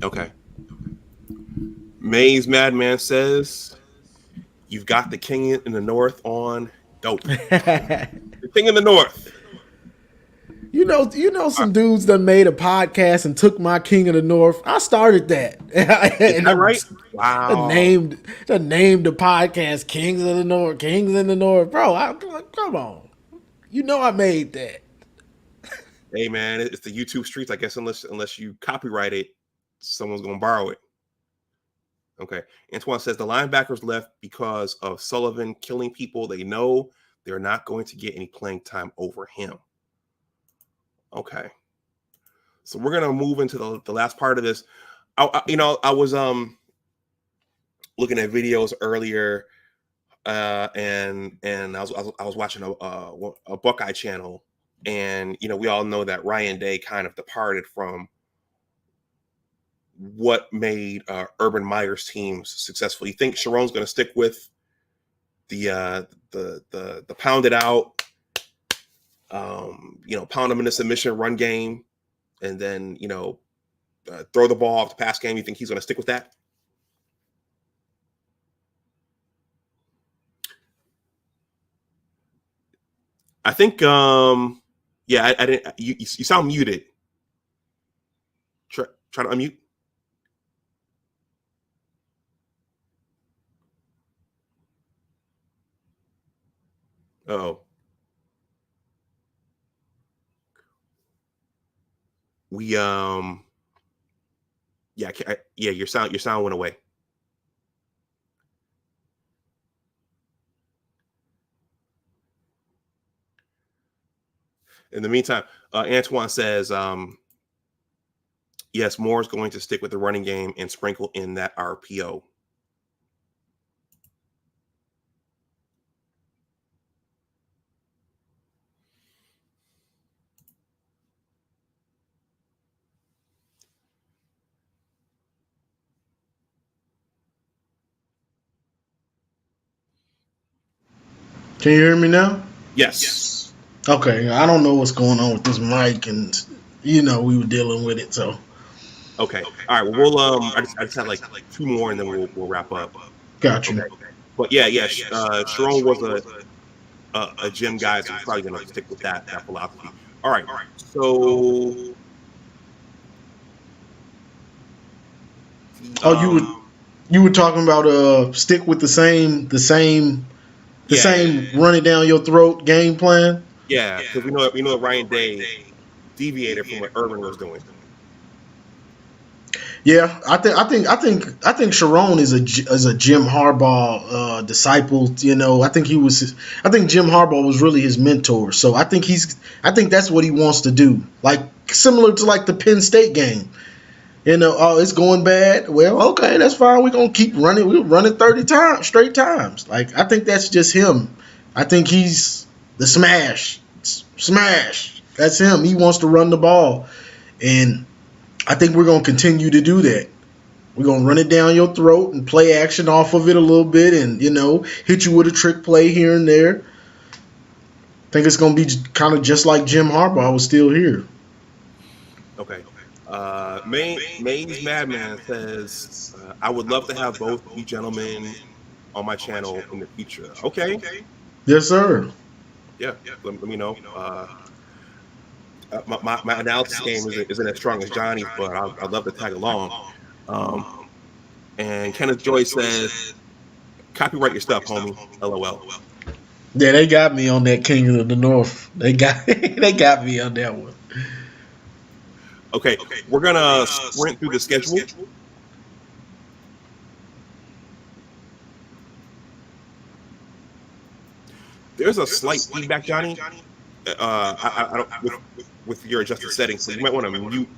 Okay. Maze Madman says, "You've got the king in the north on dope." The king in the north. You know, some dudes that made a podcast and took my King of the North. I started that. Is that right? I Wow. named the podcast Kings of the North. Kings in the North, bro. Come on. You know I made that. Hey man, it's the YouTube streets. I guess unless you copyright it, someone's gonna borrow it. Okay. Antoine says the linebackers left because of Sullivan killing people. They know they're not going to get any playing time over him. Okay. So we're gonna move into the last part of this. I was looking at videos earlier, and I was watching a Buckeye channel, and we all know that Ryan Day kind of departed from what made Urban Meyer's teams successful. You think Sharon's going to stick with the pound it out, pound them into submission run game, and then throw the ball off the pass game? You think he's going to stick with that? I think yeah, I didn't. You sound muted. Try to unmute. Oh, we yeah, your sound went away. In the meantime, Antoine says, yes, Moore's going to stick with the running game and sprinkle in that RPO. Can you hear me now? Yes. Okay. I don't know what's going on with this mic, and we were dealing with it. So Okay. All right. Well, we'll I just have like two more, and then we'll wrap up. got you. Okay. But yeah. Sharon was a gym guy, so he's probably going to stick with that philosophy. All right. So. You were talking about stick with the same run it down your throat game plan. Yeah, because we know Ryan Day deviated from what Urban was doing. Yeah, I think Sharon is a Jim Harbaugh disciple. I think Jim Harbaugh was really his mentor. So I think that's what he wants to do. Like similar to like the Penn State game. It's going bad. Well, okay, that's fine. We're gonna keep running. We'll run it 30 straight times. Like I think that's just him. I think he's the smash. That's him. He wants to run the ball, and I think we're gonna continue to do that. We're gonna run it down your throat and play action off of it a little bit, and hit you with a trick play here and there. I think it's gonna be kind of just like Jim Harbaugh was still here. Okay. Maze Madman says, I would love to have both you gentlemen on my channel in the future. Okay. Yes, sir. Yeah. Let me know. My analysis game isn't as strong as Johnny's, but I'd love to tag along. And Kenneth Joyce says, copyright your stuff, homie. LOL. Yeah, they got me on that King of the North. They got me on that one. Okay, we're gonna sprint through the schedule. There's a slight feedback, Johnny. I don't with your adjusted settings, so you might want to mute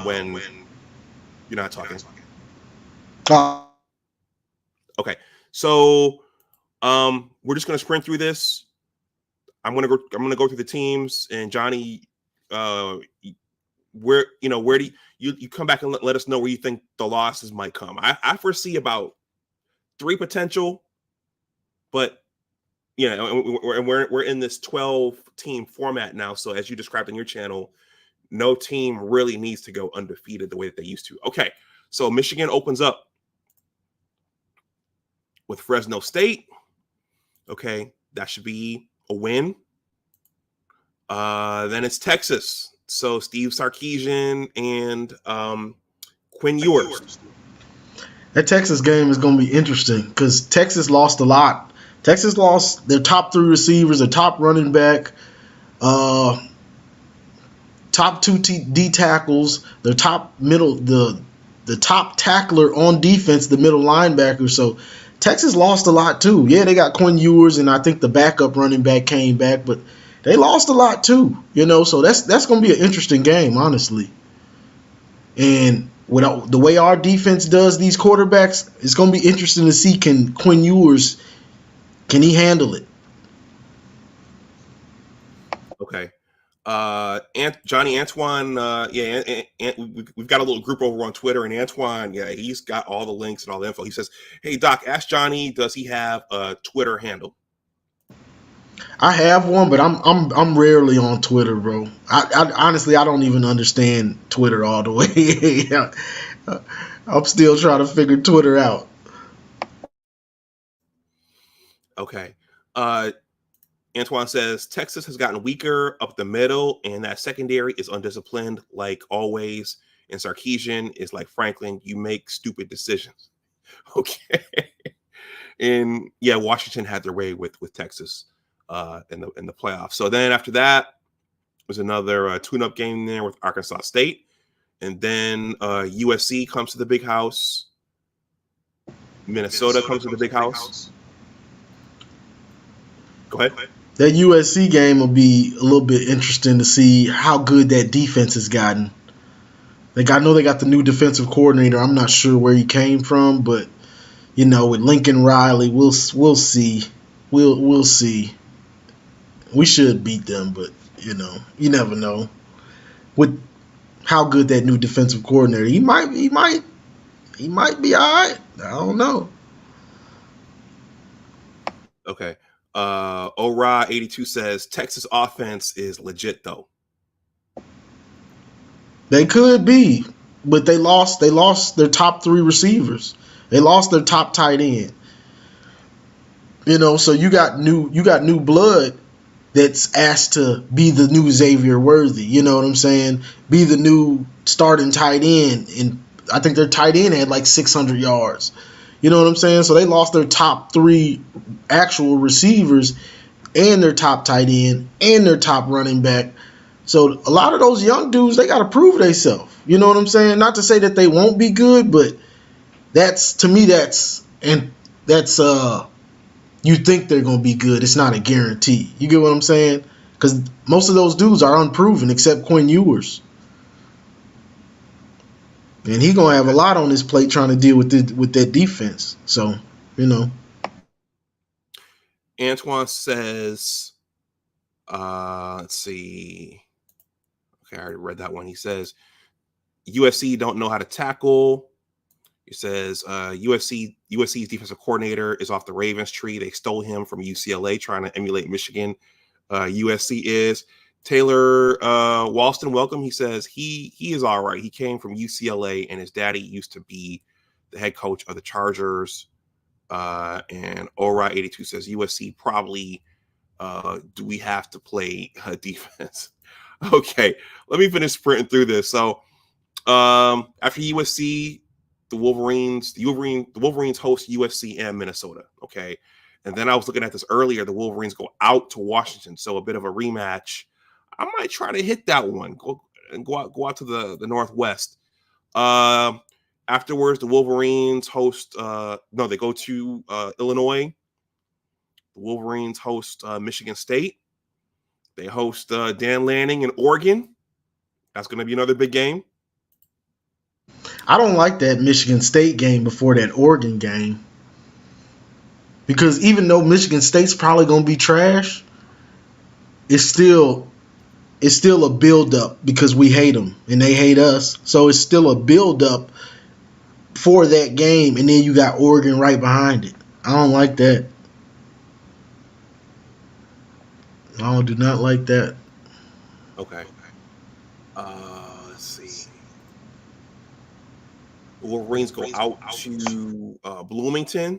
when you're not talking. Okay, so we're just gonna sprint through this. I'm gonna go through the teams, and Johnny, where do you come back and let us know where you think the losses might come? I foresee about 3 potential, but we're in this 12 team format now. So as you described in your channel, no team really needs to go undefeated the way that they used to. Okay, so Michigan opens up with Fresno State. Okay, that should be a win. Then it's Texas. So Steve Sarkisian and Quinn Ewers. That Texas game is going to be interesting because Texas lost a lot. Texas lost their top 3 receivers, their top running back, top 2 D tackles, their top middle, the top tackler on defense, the middle linebacker. So Texas lost a lot too. Yeah, they got Quinn Ewers, and I think the backup running back came back, but they lost a lot too. So that's going to be an interesting game, honestly. And with the way our defense does these quarterbacks, it's going to be interesting to see can Quinn Ewers, can he handle it? Okay. Johnny Antoine, we've got a little group over on Twitter, and Antoine, he's got all the links and all the info. He says, "Hey Doc, ask Johnny, does he have a Twitter handle?" I have one, but I'm rarely on Twitter, bro. I honestly, I don't even understand Twitter all the way. I'm still trying to figure Twitter out. Okay. Antoine says Texas has gotten weaker up the middle, and that secondary is undisciplined like always. And Sarkisian is like Franklin, you make stupid decisions. Okay. And yeah, Washington had their way with Texas in the playoffs. So then after that was another tune-up game there with Arkansas State, and then USC comes to the big house. Minnesota comes to the big house. Go ahead. That USC game will be a little bit interesting to see how good that defense has gotten. I know they got the new defensive coordinator. I'm not sure where he came from, but with Lincoln Riley, we'll see. We'll see. We should beat them, but you never know. With how good that new defensive coordinator, he might be all right. I don't know. Okay. Ora82 says Texas offense is legit though. They could be, but they lost their top 3 receivers. They lost their top tight end. So you got new blood that's asked to be the new Xavier Worthy. You know what I'm saying? Be the new starting tight end. And I think their tight end had like 600 yards. You know what I'm saying? So they lost their top 3 actual receivers and their top tight end and their top running back. So a lot of those young dudes, they got to prove themselves. You know what I'm saying? Not to say that they won't be good, but that's you think they're going to be good. It's not a guarantee. You get what I'm saying? Because most of those dudes are unproven except Quinn Ewers. And he's going to have a lot on his plate trying to deal with that defense. So, Antoine says, let's see. Okay, I already read that one. He says, USC don't know how to tackle. He says, USC's defensive coordinator is off the Ravens tree. They stole him from UCLA trying to emulate Michigan. USC is. Taylor Walston, welcome. He says he is all right. He came from UCLA, and his daddy used to be the head coach of the Chargers. And Ora82 says USC probably do we have to play defense? Okay, let me finish sprinting through this. So after USC, the Wolverines host USC and Minnesota. Okay, and then I was looking at this earlier. The Wolverines go out to Washington, so a bit of a rematch. I might try to hit that one. Go out to the Northwest. Afterwards, the Wolverines host. They go to Illinois. The Wolverines host Michigan State. They host Dan Lanning in Oregon. That's going to be another big game. I don't like that Michigan State game before that Oregon game. Because even though Michigan State's probably going to be trash, it's still a build-up because we hate them and they hate us. So it's still a build-up before that game, and then you got Oregon right behind it. I don't like that. I do not like that. Okay. Let's see. The Wolverines go out to Bloomington.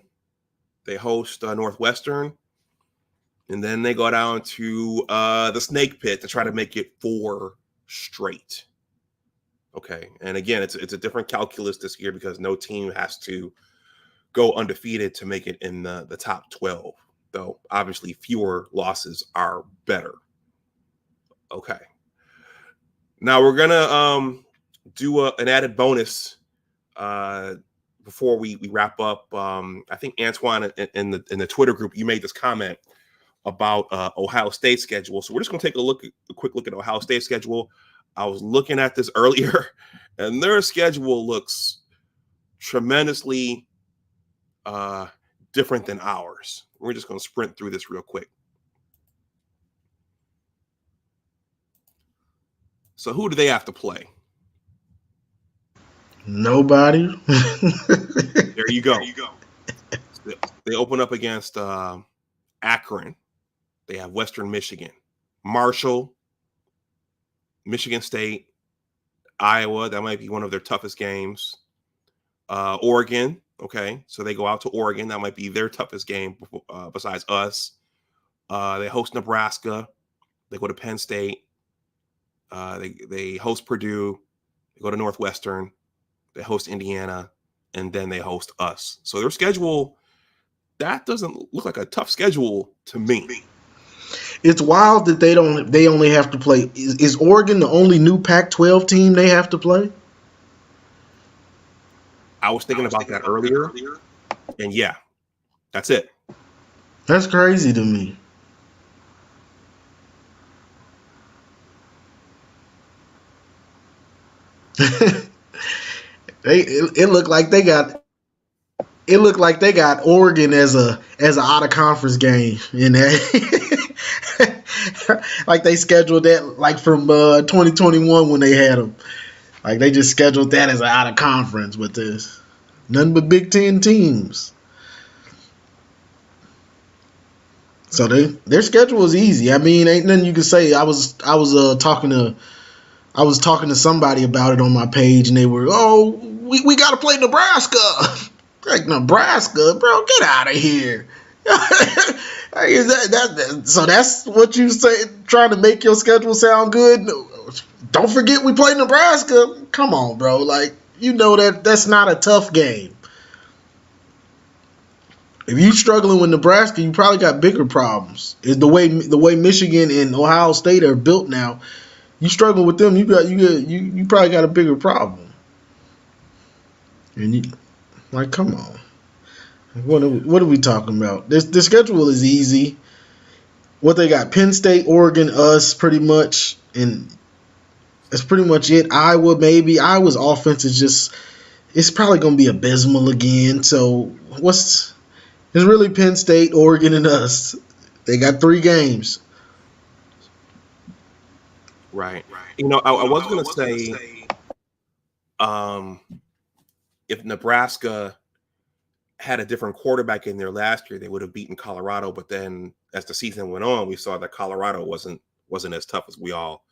They host Northwestern. And then they go down to the Snake Pit to try to make it 4 straight. Okay. And again, it's a different calculus this year because no team has to go undefeated to make it in the top 12. Though obviously fewer losses are better. Okay. Now we're gonna do an added bonus before we wrap up. I think Antoine in the Twitter group, you made this comment about Ohio State schedule. So we're just gonna take a quick look at Ohio State schedule. I was looking at this earlier, and their schedule looks tremendously different than ours. We're just gonna sprint through this real quick. So who do they have to play? Nobody. There you go. They open up against Akron. They have Western Michigan, Marshall, Michigan State, Iowa. That might be one of their toughest games. Oregon. Okay, so they go out to Oregon. That might be their toughest game besides us. They host Nebraska. They go to Penn State. They host Purdue. They go to Northwestern. They host Indiana, and then they host us. So their schedule, that doesn't look like a tough schedule to me. It's wild that they only have to play. Is Oregon the only new Pac-12 team they have to play? I was thinking about that earlier, and yeah, that's it. That's crazy to me. It looked like they got Oregon as a out of conference game in that. Like they scheduled that like from 2021 when they had them. Like they just scheduled that as an out of conference with this. Nothing but Big Ten teams. So their schedule is easy. I mean, ain't nothing you can say. I was talking to somebody about it on my page, and they were, we got to play Nebraska. Like Nebraska, bro, get out of here. So that's what you say, trying to make your schedule sound good? Don't forget we play Nebraska. Come on, bro. Like, you know that's not a tough game. If you struggling with Nebraska, you probably got bigger problems. Is the way Michigan and Ohio State are built now. You struggle with them, you probably got a bigger problem. And come on. What are we talking about? The schedule is easy. What they got: Penn State, Oregon, us, pretty much, and that's pretty much it. Iowa, maybe. Iowa's offense is it's probably going to be abysmal again. So it's really Penn State, Oregon, and us. They got 3 games. Right. You know, I was going to say, if Nebraska had a different quarterback in there last year, they would have beaten Colorado. But then, as the season went on, we saw that Colorado wasn't as tough as we all,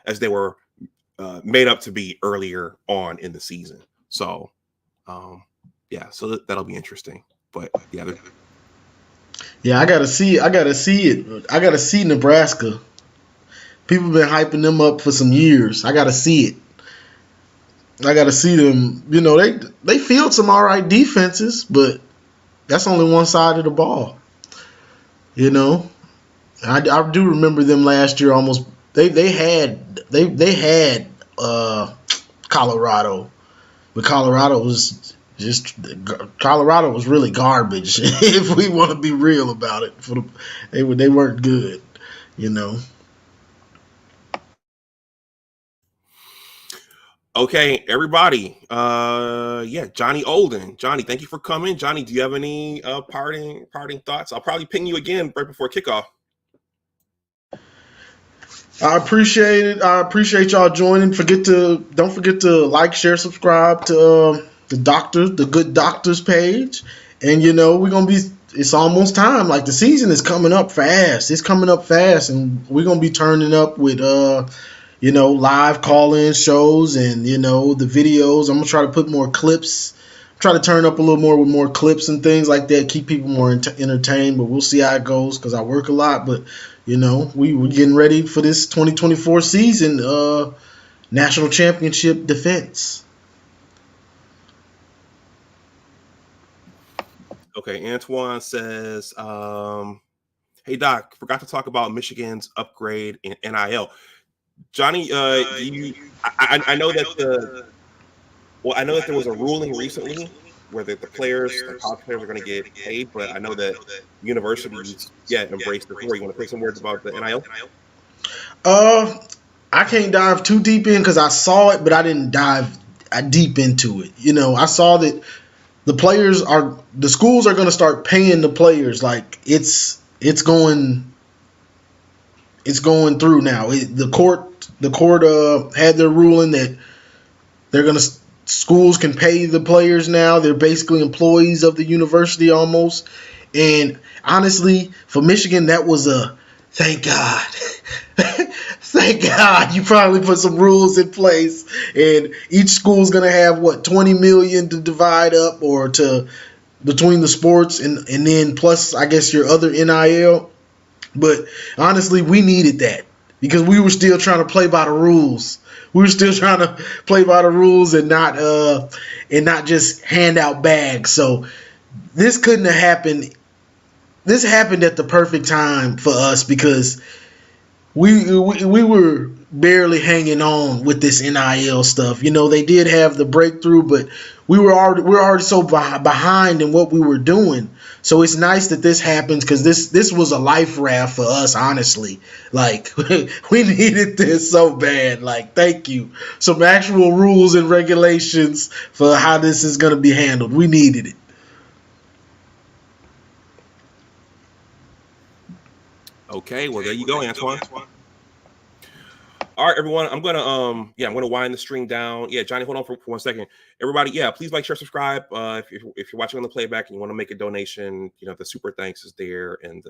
as they were made up to be earlier on in the season. So, so that'll be interesting. But I gotta see it. I gotta see Nebraska. People have been hyping them up for some years. I got to see it. I got to see them. You know, they field some all right defenses, but that's only one side of the ball. You know, I do remember them last year. Almost they had Colorado, but Colorado was really garbage. If we want to be real about it, they weren't good. You know. Okay, everybody. Johnny Olden. Johnny, thank you for coming. Johnny, do you have any parting thoughts? I'll probably ping you again right before kickoff. I appreciate it. I appreciate y'all joining. Don't forget to like, share, subscribe to the good doctors page, and we're gonna be. It's almost time. Like the season is coming up fast. It's coming up fast, and we're gonna be turning up with live call-in shows and the videos. I'm gonna try to put more clips. Try to turn up a little more with more clips and things like that. Keep people more entertained. But we'll see how it goes because I work a lot. But we're getting ready for this 2024 season. National championship defense. Okay, Antoine says, "Hey Doc, forgot to talk about Michigan's upgrade in NIL." Johnny, I know that I know that there was a ruling recently where the players, the college players, are going to get paid, but I know that universities, embrace the floor. You want to say some words about the NIL? I can't dive too deep in because I saw it, but I didn't dive deep into it. I saw that the schools are going to start paying the players. Like it's going through now. The court had their ruling that schools can pay the players now. They're basically employees of the university almost. And honestly, for Michigan, that was a thank God. Thank God you finally put some rules in place, and each school's gonna have $20 million to divide up or to between the sports and then plus I guess your other NIL. But honestly, we needed that because we were still trying to play by the rules. We were still trying to play by the rules and not just hand out bags. So this couldn't have happened. This happened at the perfect time for us because we were barely hanging on with this NIL stuff. They did have the breakthrough, but we're already so behind in what we were doing. So it's nice that this happens because this was a life raft for us, honestly. Like we needed this so bad. Like thank you. Some actual rules and regulations for how this is going to be handled. We needed it. Okay, well there you go, Antoine. All right, everyone. I'm gonna wind the stream down. Yeah, Johnny, hold on for 1 second. Everybody, please like, share, subscribe. If you're watching on the playback and you want to make a donation, the super thanks is there, and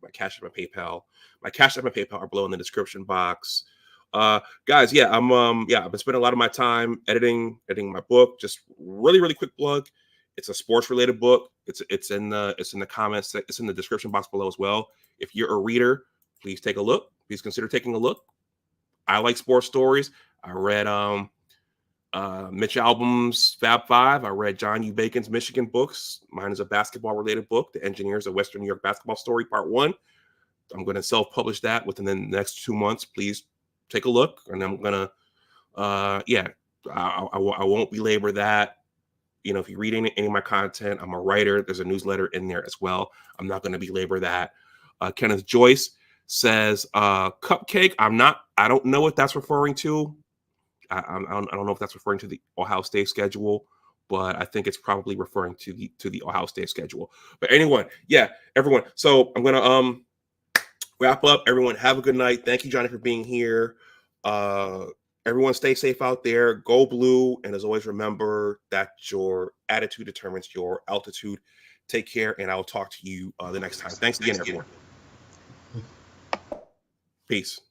my Cash App and PayPal. My Cash App and PayPal are below in the description box. Guys, I've been spending a lot of my time editing my book. Just really quick plug. It's a sports related book. It's in the comments. It's in the description box below as well. If you're a reader, please take a look. Please consider taking a look. I like sports stories. I read Mitch Albom's Fab Five. I read John U. Bacon's Michigan books. Mine is a basketball-related book, The Engineers of Western New York Basketball Story, Part 1. I'm going to self-publish that within the next 2 months. Please take a look. And I'm going to, I won't belabor that. If you read any of my content, I'm a writer. There's a newsletter in there as well. I'm not going to belabor that. Kenneth Joyce says cupcake. I don't know what that's referring to. I don't know if that's referring to the Ohio State schedule, but I think it's probably referring to the Ohio State schedule. But anyway, everyone. So I'm gonna wrap up. Everyone, have a good night. Thank you, Johnny, for being here. Everyone, stay safe out there. Go blue, and as always, remember that your attitude determines your altitude. Take care, and I will talk to you the next time. Thanks again, everyone. Peace.